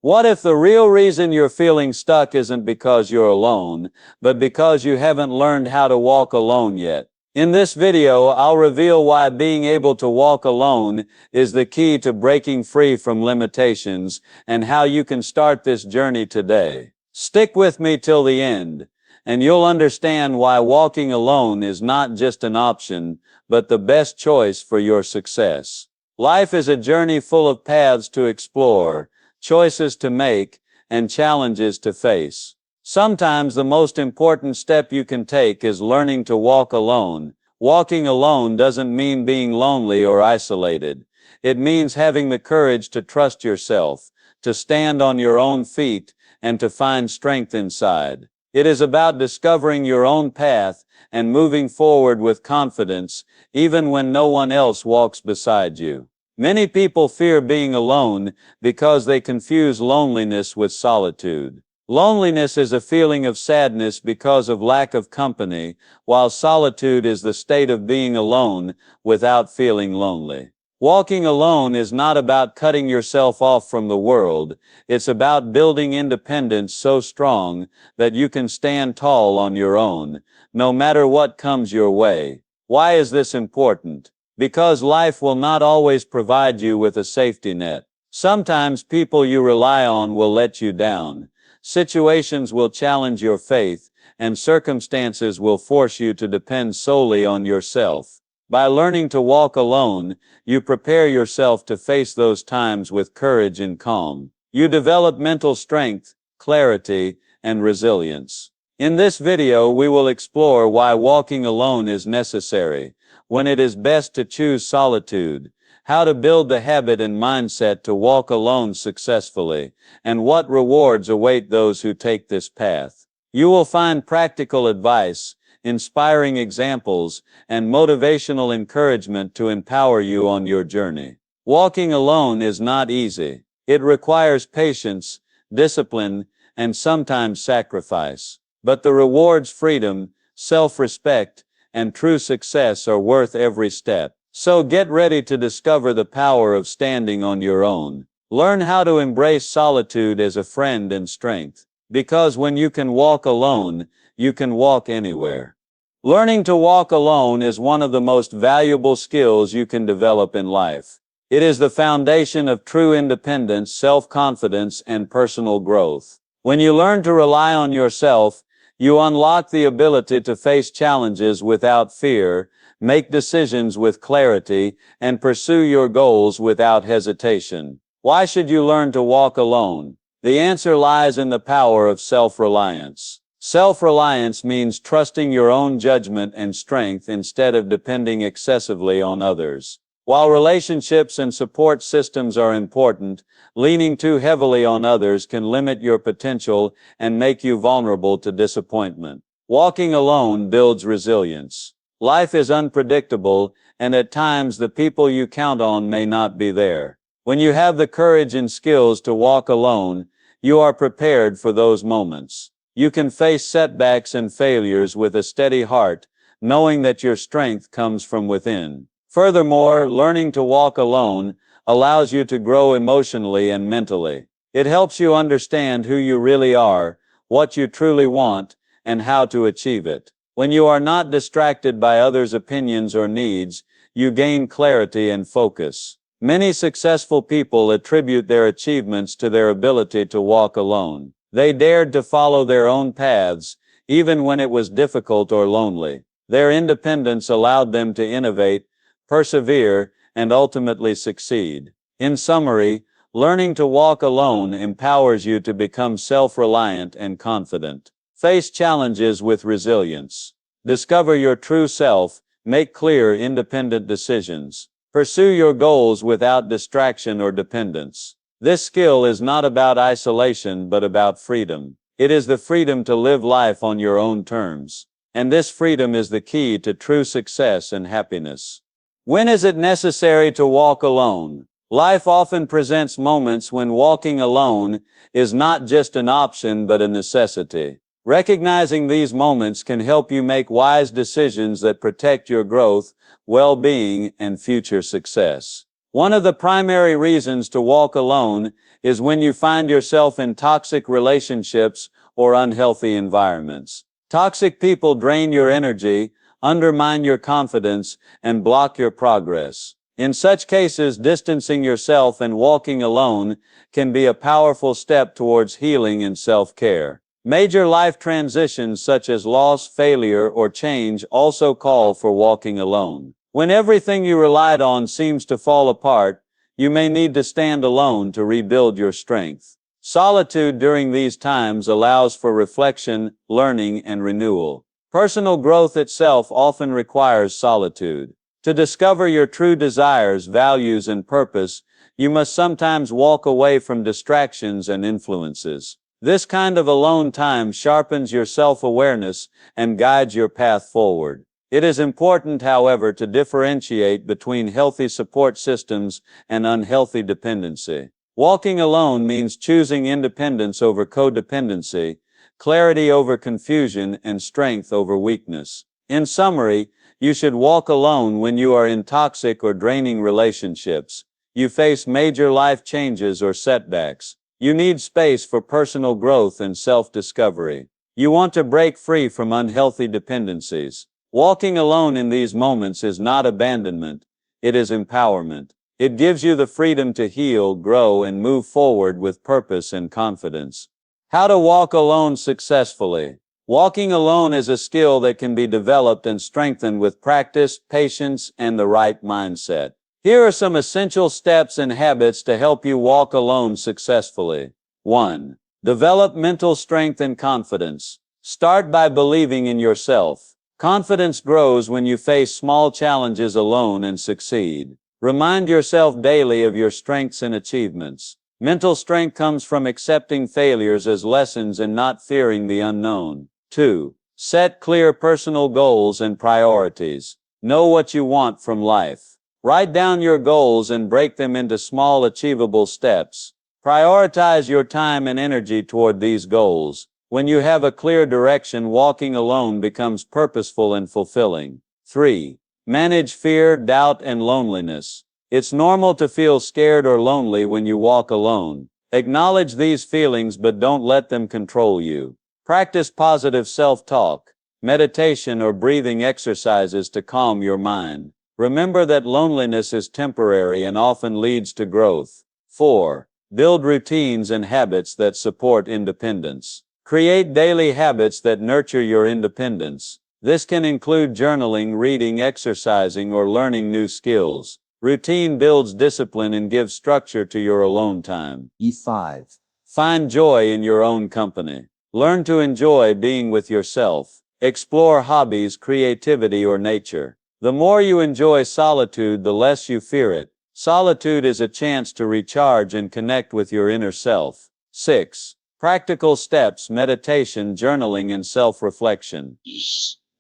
What if the real reason you're feeling stuck isn't because you're alone, but because you haven't learned how to walk alone yet? In this video, I'll reveal why being able to walk alone is the key to breaking free from limitations and how you can start this journey today. Stick with me till the end, and you'll understand why walking alone is not just an option, but the best choice for your success. Life is a journey full of paths to explore, choices to make, and challenges to face. Sometimes the most important step you can take is learning to walk alone. Walking alone doesn't mean being lonely or isolated. It means having the courage to trust yourself, to stand on your own feet, and to find strength inside. It is about discovering your own path and moving forward with confidence, even when no one else walks beside you. Many people fear being alone because they confuse loneliness with solitude. Loneliness is a feeling of sadness because of lack of company, while solitude is the state of being alone without feeling lonely. Walking alone is not about cutting yourself off from the world. It's about building independence so strong that you can stand tall on your own, no matter what comes your way. Why is this important? Because life will not always provide you with a safety net. Sometimes people you rely on will let you down. Situations will challenge your faith, and circumstances will force you to depend solely on yourself. By learning to walk alone, you prepare yourself to face those times with courage and calm. You develop mental strength, clarity, and resilience. In this video, we will explore why walking alone is necessary, when it is best to choose solitude, how to build the habit and mindset to walk alone successfully, and what rewards await those who take this path. You will find practical advice, inspiring examples, and motivational encouragement to empower you on your journey. Walking alone is not easy. It requires patience, discipline, and sometimes sacrifice. But the rewards, freedom, self-respect, and true success are worth every step. So get ready to discover the power of standing on your own. Learn how to embrace solitude as a friend and strength. Because when you can walk alone, you can walk anywhere. Learning to walk alone is one of the most valuable skills you can develop in life. It is the foundation of true independence, self-confidence, and personal growth. When you learn to rely on yourself, you unlock the ability to face challenges without fear, make decisions with clarity, and pursue your goals without hesitation. Why should you learn to walk alone? The answer lies in the power of self-reliance. Self-reliance means trusting your own judgment and strength instead of depending excessively on others. While relationships and support systems are important, leaning too heavily on others can limit your potential and make you vulnerable to disappointment. Walking alone builds resilience. Life is unpredictable, and at times the people you count on may not be there. When you have the courage and skills to walk alone, you are prepared for those moments. You can face setbacks and failures with a steady heart, knowing that your strength comes from within. Furthermore, learning to walk alone allows you to grow emotionally and mentally. It helps you understand who you really are, what you truly want, and how to achieve it. When you are not distracted by others' opinions or needs, you gain clarity and focus. Many successful people attribute their achievements to their ability to walk alone. They dared to follow their own paths, even when it was difficult or lonely. Their independence allowed them to innovate, persevere, and ultimately succeed. In summary, learning to walk alone empowers you to become self-reliant and confident. Face challenges with resilience. Discover your true self, make clear, independent decisions. Pursue your goals without distraction or dependence. This skill is not about isolation but about freedom. It is the freedom to live life on your own terms. And this freedom is the key to true success and happiness. When is it necessary to walk alone? Life often presents moments when walking alone is not just an option but a necessity. Recognizing these moments can help you make wise decisions that protect your growth, well-being, and future success. One of the primary reasons to walk alone is when you find yourself in toxic relationships or unhealthy environments. Toxic people drain your energy, undermine your confidence, and block your progress. In such cases, distancing yourself and walking alone can be a powerful step towards healing and self-care. Major life transitions such as loss, failure, or change also call for walking alone. When everything you relied on seems to fall apart, you may need to stand alone to rebuild your strength. Solitude during these times allows for reflection, learning, and renewal. Personal growth itself often requires solitude. To discover your true desires, values, and purpose, you must sometimes walk away from distractions and influences. This kind of alone time sharpens your self-awareness and guides your path forward. It is important, however, to differentiate between healthy support systems and unhealthy dependency. Walking alone means choosing independence over codependency, clarity over confusion, and strength over weakness. In summary, you should walk alone when you are in toxic or draining relationships. You face major life changes or setbacks. You need space for personal growth and self-discovery. You want to break free from unhealthy dependencies. Walking alone in these moments is not abandonment, it is empowerment. It gives you the freedom to heal, grow, and move forward with purpose and confidence. How to walk alone successfully. Walking alone is a skill that can be developed and strengthened with practice, patience, and the right mindset. Here are some essential steps and habits to help you walk alone successfully. 1. Develop mental strength and confidence. Start by believing in yourself. Confidence grows when you face small challenges alone and succeed. Remind yourself daily of your strengths and achievements. Mental strength comes from accepting failures as lessons and not fearing the unknown. 2. Set clear personal goals and priorities. Know what you want from life. Write down your goals and break them into small, achievable steps. Prioritize your time and energy toward these goals. When you have a clear direction, walking alone becomes purposeful and fulfilling. 3. Manage fear, doubt, and loneliness. It's normal to feel scared or lonely when you walk alone. Acknowledge these feelings but don't let them control you. Practice positive self-talk, meditation, or breathing exercises to calm your mind. Remember that loneliness is temporary and often leads to growth. 4. Build routines and habits that support independence. Create daily habits that nurture your independence. This can include journaling, reading, exercising, or learning new skills. Routine builds discipline and gives structure to your alone time. E5. Find joy in your own company. Learn to enjoy being with yourself. Explore hobbies, creativity, or nature. The more you enjoy solitude, the less you fear it. Solitude is a chance to recharge and connect with your inner self. 6. Practical steps: meditation, journaling, and self-reflection.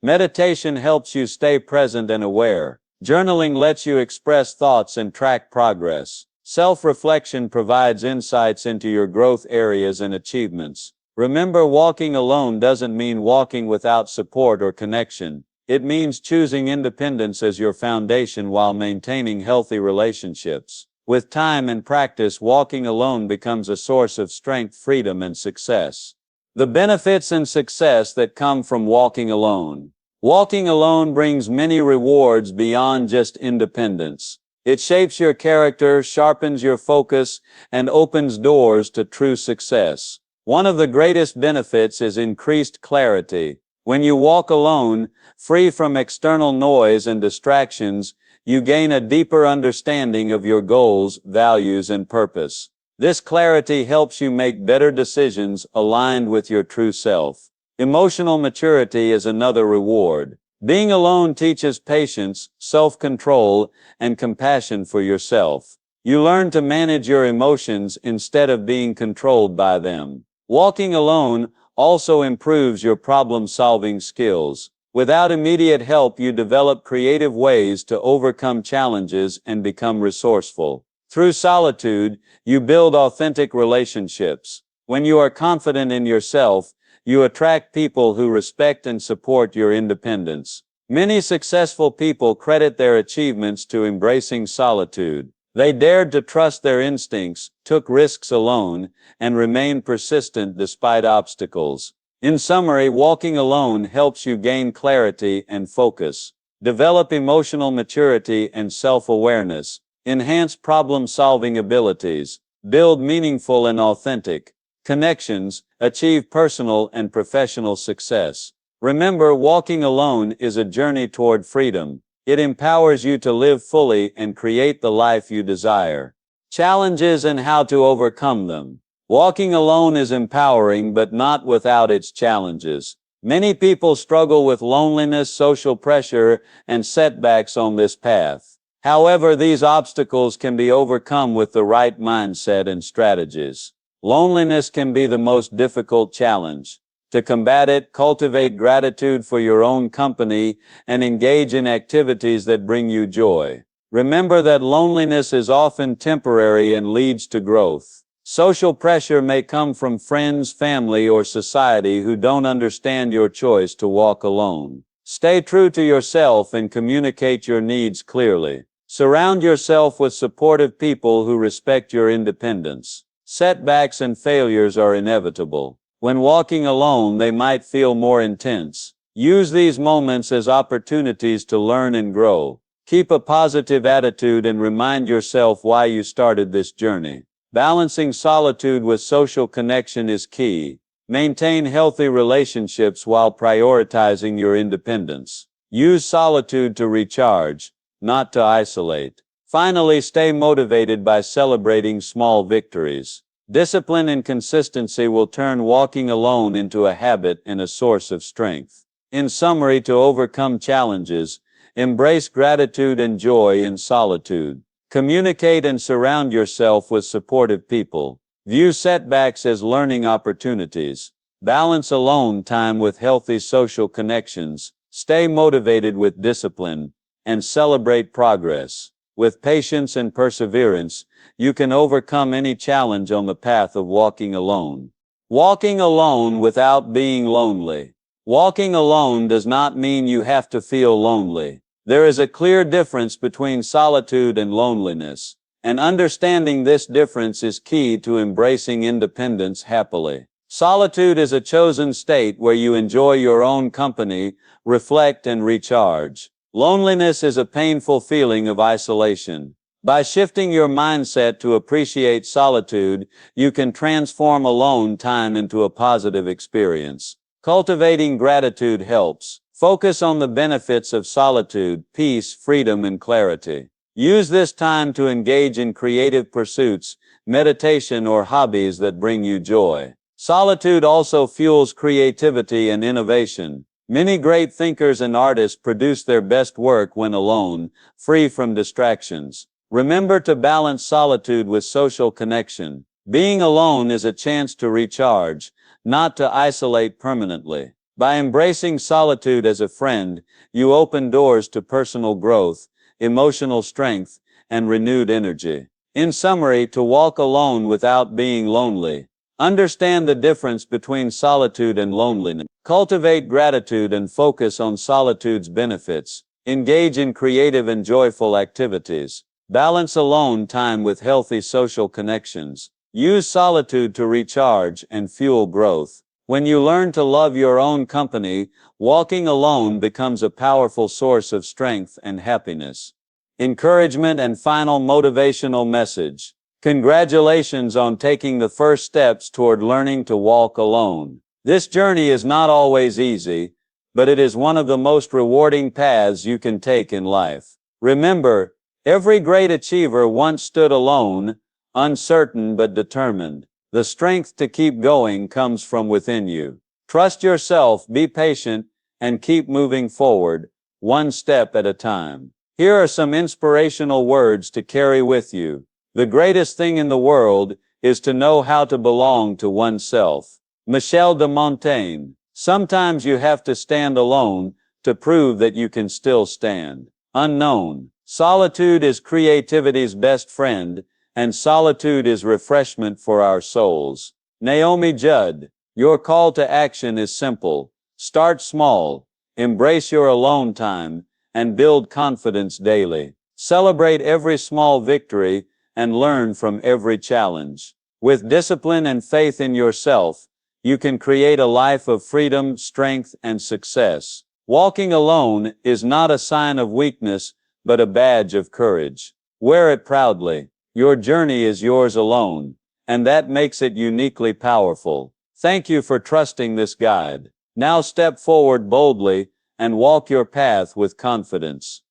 Meditation helps you stay present and aware. Journaling lets you express thoughts and track progress. Self-reflection provides insights into your growth areas and achievements. Remember, walking alone doesn't mean walking without support or connection. It means choosing independence as your foundation while maintaining healthy relationships. With time and practice, walking alone becomes a source of strength, freedom, and success. The benefits and success that come from walking alone. Walking alone brings many rewards beyond just independence. It shapes your character, sharpens your focus, and opens doors to true success. One of the greatest benefits is increased clarity. When you walk alone, free from external noise and distractions, you gain a deeper understanding of your goals, values, and purpose. This clarity helps you make better decisions aligned with your true self. Emotional maturity is another reward. Being alone teaches patience, self-control, and compassion for yourself. You learn to manage your emotions instead of being controlled by them. Walking alone also improves your problem-solving skills. Without immediate help, you develop creative ways to overcome challenges and become resourceful. Through solitude, you build authentic relationships. When you are confident in yourself, you attract people who respect and support your independence. Many successful people credit their achievements to embracing solitude. They dared to trust their instincts, took risks alone, and remained persistent despite obstacles. In summary, walking alone helps you gain clarity and focus, develop emotional maturity and self-awareness, enhance problem-solving abilities, build meaningful and authentic connections, achieve personal and professional success. Remember, walking alone is a journey toward freedom. It empowers you to live fully and create the life you desire. Challenges and how to overcome them. Walking alone is empowering, but not without its challenges. Many people struggle with loneliness, social pressure, and setbacks on this path. However, these obstacles can be overcome with the right mindset and strategies. Loneliness can be the most difficult challenge. To combat it, cultivate gratitude for your own company and engage in activities that bring you joy. Remember that loneliness is often temporary and leads to growth. Social pressure may come from friends, family, or society who don't understand your choice to walk alone. Stay true to yourself and communicate your needs clearly. Surround yourself with supportive people who respect your independence. Setbacks and failures are inevitable. When walking alone, they might feel more intense. Use these moments as opportunities to learn and grow. Keep a positive attitude and remind yourself why you started this journey. Balancing solitude with social connection is key. Maintain healthy relationships while prioritizing your independence. Use solitude to recharge, not to isolate. Finally, stay motivated by celebrating small victories. Discipline and consistency will turn walking alone into a habit and a source of strength. In summary, to overcome challenges, embrace gratitude and joy in solitude. Communicate and surround yourself with supportive people. View setbacks as learning opportunities. Balance alone time with healthy social connections. Stay motivated with discipline, and celebrate progress. With patience and perseverance, you can overcome any challenge on the path of walking alone. Walking alone without being lonely. Walking alone does not mean you have to feel lonely. There is a clear difference between solitude and loneliness, and understanding this difference is key to embracing independence happily. Solitude is a chosen state where you enjoy your own company, reflect, and recharge. Loneliness is a painful feeling of isolation. By shifting your mindset to appreciate solitude, you can transform alone time into a positive experience. Cultivating gratitude helps. Focus on the benefits of solitude, peace, freedom, and clarity. Use this time to engage in creative pursuits, meditation, or hobbies that bring you joy. Solitude also fuels creativity and innovation. Many great thinkers and artists produce their best work when alone, free from distractions. Remember to balance solitude with social connection. Being alone is a chance to recharge, not to isolate permanently. By embracing solitude as a friend, you open doors to personal growth, emotional strength, and renewed energy. In summary, to walk alone without being lonely. Understand the difference between solitude and loneliness. Cultivate gratitude and focus on solitude's benefits. Engage in creative and joyful activities. Balance alone time with healthy social connections. Use solitude to recharge and fuel growth. When you learn to love your own company, walking alone becomes a powerful source of strength and happiness. Encouragement and final motivational message. Congratulations on taking the first steps toward learning to walk alone. This journey is not always easy, but it is one of the most rewarding paths you can take in life. Remember, every great achiever once stood alone, uncertain but determined. The strength to keep going comes from within you. Trust yourself, be patient, and keep moving forward, one step at a time. Here are some inspirational words to carry with you. The greatest thing in the world is to know how to belong to oneself. Michel de Montaigne. Sometimes you have to stand alone to prove that you can still stand. Unknown. Solitude is creativity's best friend, and solitude is refreshment for our souls. Naomi Judd. Your call to action is simple. Start small, embrace your alone time, and build confidence daily. Celebrate every small victory and learn from every challenge. With discipline and faith in yourself, you can create a life of freedom, strength, and success. Walking alone is not a sign of weakness, but a badge of courage. Wear it proudly. Your journey is yours alone, and that makes it uniquely powerful. Thank you for trusting this guide. Now step forward boldly and walk your path with confidence.